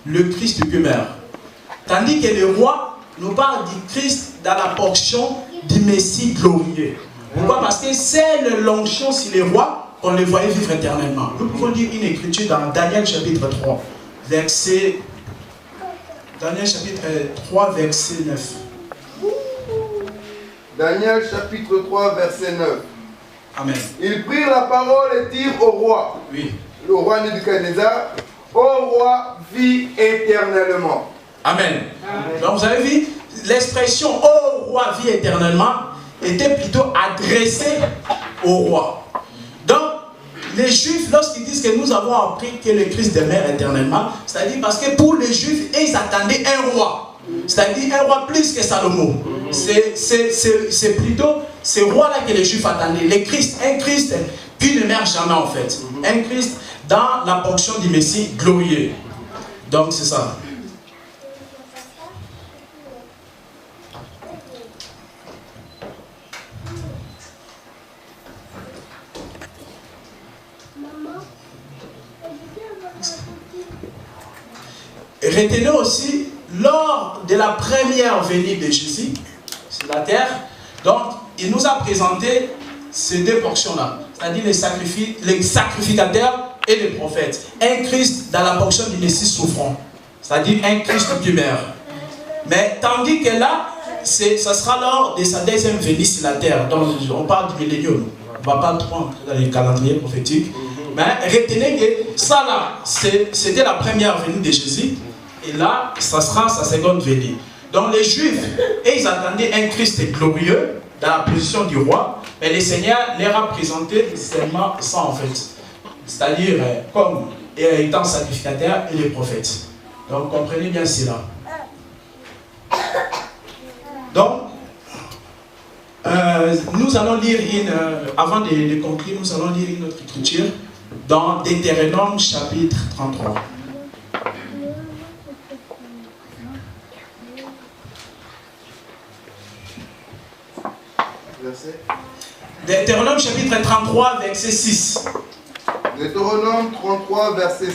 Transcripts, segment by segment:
le Christ qui meurt. Tandis que le roi nous parle du Christ dans la portion du Messie glorieux. Pourquoi? Parce que c'est l'onction sur les rois qu'on les voyait vivre éternellement. Nous pouvons lire une écriture dans Daniel chapitre 3, verset 9. Daniel chapitre 3, verset 9. Amen. Ils prirent la parole et dirent au roi, Oui. le roi Nebuchadnezzar, ô roi, vis éternellement. Amen. Amen. Donc vous avez vu, l'expression ô roi, vis éternellement était plutôt adressée au roi. Donc, les Juifs, lorsqu'ils disent que nous avons appris que le Christ demeure éternellement, c'est-à-dire parce que pour les Juifs, ils attendaient un roi. C'est-à-dire un roi plus que Salomon. C'est plutôt ce roi-là que les Juifs attendaient. Le Christ, un Christ qui ne meurt jamais en fait. Un Christ dans la portion du Messie glorieux. Donc c'est ça. Retenez aussi, lors de la première venue de Jésus sur la terre, donc il nous a présenté ces deux portions-là, c'est-à-dire les sacrificateurs et les prophètes. Un Christ dans la portion du Messie souffrant, c'est-à-dire un Christ qui meurt. Mais tandis que là, ça sera lors de sa deuxième venue sur la terre. Donc on parle du millénium, on ne va pas trop entrer dans les calendriers prophétiques. Mais retenez que ça là, c'était la première venue de Jésus. Et là, ça sera sa seconde venue. Donc les Juifs, ils attendaient un Christ glorieux dans la position du roi. Mais le Seigneur leur a présenté seulement ça en fait. C'est-à-dire comme étant sacrificateur et les prophètes. Donc comprenez bien cela. Donc, nous allons lire avant de conclure, nous allons lire une autre écriture dans Deutéronome chapitre 33. Deutéronome chapitre 33, verset 6. Deutéronome 33, verset 6.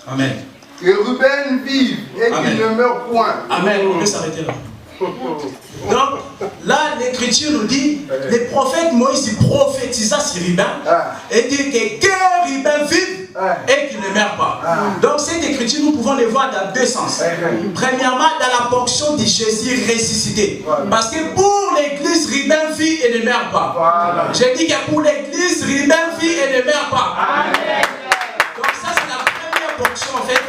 Amen. Que Ruben vive et qu'il ne meure point. Amen. On peut s'arrêter là. Donc, là, l'écriture nous dit, le prophète Moïse prophétisa sur Ruben et dit que Ruben vive et qu'il ne meurt pas. Donc, cette écriture, nous pouvons les voir dans deux sens. Premièrement, dans la portion de Jésus ressuscité. Parce que pour l'église, Ruben vit et ne meurt pas. J'ai dit que pour l'église, Ruben vit et ne meurt pas. Donc, ça, c'est la première portion, en fait.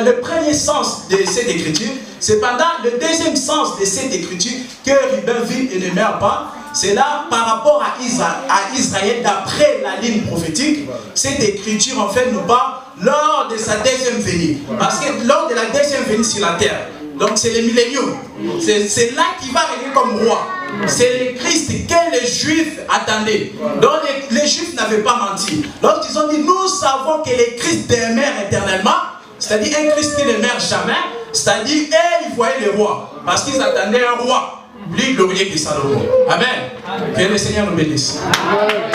Le premier sens de cette écriture. Cependant, le deuxième sens de cette écriture, que Ruben vit et ne meurt pas, c'est là par rapport à Israël, d'après la ligne prophétique. Cette écriture en fait nous parle lors de sa deuxième venue. Parce que lors de la deuxième venue sur la terre, donc c'est le millénium, c'est là qu'il va régner comme roi. C'est le Christ que les Juifs attendaient. Donc les Juifs n'avaient pas menti. Lorsqu'ils ont dit, nous savons que le Christ demeure éternellement, c'est-à-dire un Christ qui ne meurt jamais, c'est-à-dire, ils voyaient le roi, parce qu'ils attendaient un roi plus glorieux que Salomon. Amen. Que le Seigneur nous bénisse. Amen.